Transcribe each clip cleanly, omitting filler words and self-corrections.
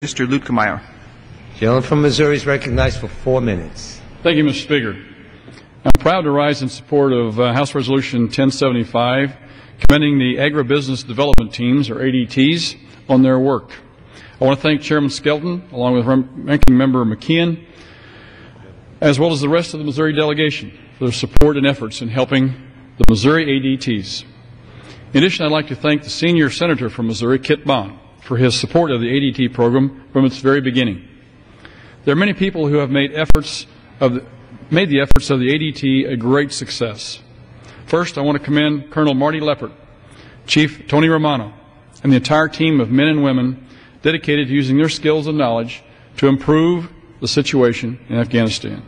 Mr. Luetkemeyer. Gentleman from Missouri is recognized for 4 minutes. Thank you, Mr. Speaker. I'm proud to rise in support of House Resolution 1075, commending the Agri-business development teams, or ADTs, on their work. I want to thank Chairman Skelton, along with Ranking Member McKeon, as well as the rest of the Missouri delegation, for their support and efforts in helping the Missouri ADTs. In addition, I'd like to thank the senior senator from Missouri, Kit Bond, for his support of the ADT program from its very beginning. There are many people who have made the efforts of the ADT a great success. First, I want to commend Colonel Marty Leppert, Chief Tony Romano, and the entire team of men and women dedicated to using their skills and knowledge to improve the situation in Afghanistan.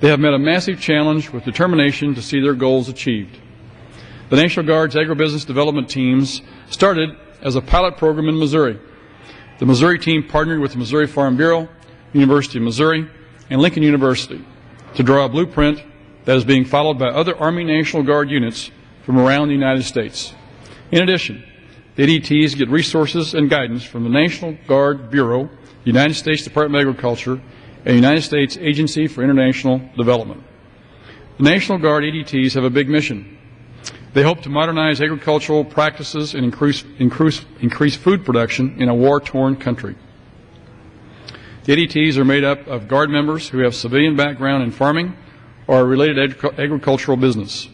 They have met a massive challenge with determination to see their goals achieved. The National Guard's agribusiness development teams started as a pilot program in Missouri. The Missouri team partnered with the Missouri Farm Bureau, University of Missouri, and Lincoln University to draw a blueprint that is being followed by other Army National Guard units from around the United States. In addition, the ADTs get resources and guidance from the National Guard Bureau, the United States Department of Agriculture, and the United States Agency for International Development. The National Guard ADTs have a big mission. They hope to modernize agricultural practices and increase food production in a war-torn country. The ADTs are made up of Guard members who have civilian background in farming or a related agricultural business,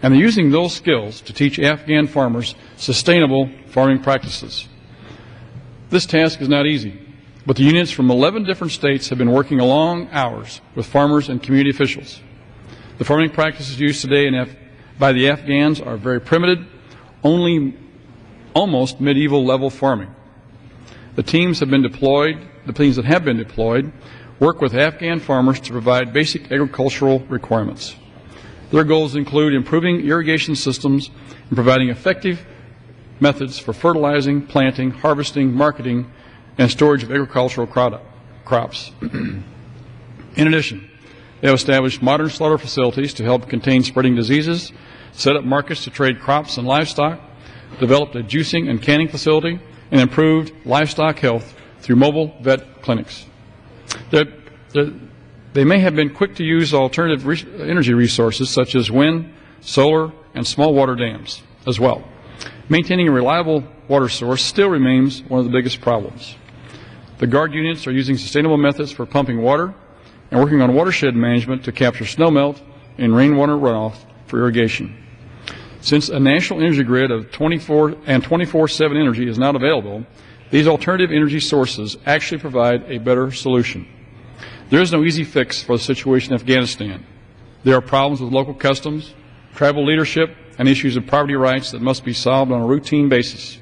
and they're using those skills to teach Afghan farmers sustainable farming practices. This task is not easy, but the units from 11 different states have been working long hours with farmers and community officials. The farming practices used today by the Afghans are very primitive, almost medieval level farming. The teams that have been deployed work with Afghan farmers to provide basic agricultural requirements. Their goals include improving irrigation systems and providing effective methods for fertilizing, planting, harvesting, marketing, and storage of agricultural crops. In addition, they have established modern slaughter facilities to help contain spreading diseases, set up markets to trade crops and livestock, developed a juicing and canning facility, and improved livestock health through mobile vet clinics. They may have been quick to use alternative energy resources such as wind, solar, and small water dams as well. Maintaining a reliable water source still remains one of the biggest problems. The Guard units are using sustainable methods for pumping water and working on watershed management to capture snowmelt and rainwater runoff for irrigation. Since a national energy grid of 24/7 energy is not available, these alternative energy sources actually provide a better solution. There is no easy fix for the situation in Afghanistan. There are problems with local customs, tribal leadership, and issues of property rights that must be solved on a routine basis.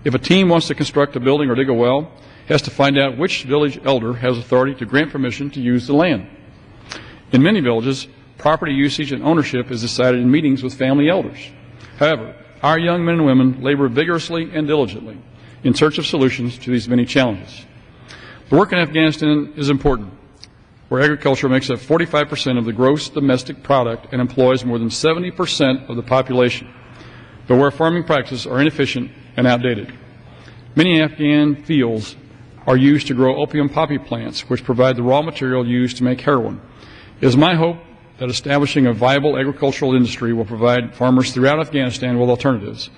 If a team wants to construct a building or dig a well, it has to find out which village elder has authority to grant permission to use the land. In many villages, property usage and ownership is decided in meetings with family elders. However, our young men and women labor vigorously and diligently in search of solutions to these many challenges. The work in Afghanistan is important, where agriculture makes up 45% of the gross domestic product and employs more than 70% of the population, but where farming practices are inefficient and outdated. Many Afghan fields are used to grow opium poppy plants, which provide the raw material used to make heroin. It is my hope that establishing a viable agricultural industry will provide farmers throughout Afghanistan with alternatives.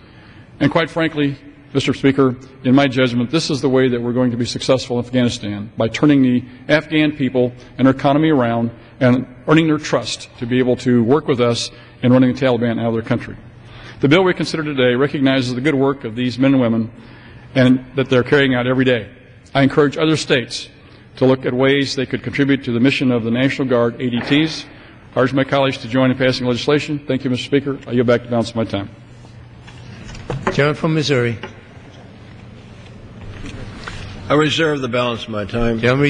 And quite frankly, Mr. Speaker, in my judgment, this is the way that we're going to be successful in Afghanistan, by turning the Afghan people and their economy around and earning their trust to be able to work with us in running the Taliban out of their country. The bill we consider today recognizes the good work of these men and women and that they're carrying out every day. I encourage other states to look at ways they could contribute to the mission of the National Guard ADTs. I urge my colleagues to join in passing legislation. Thank you, Mr. Speaker. I yield back the balance of my time. Gentleman from Missouri. I reserve the balance of my time. Gentleman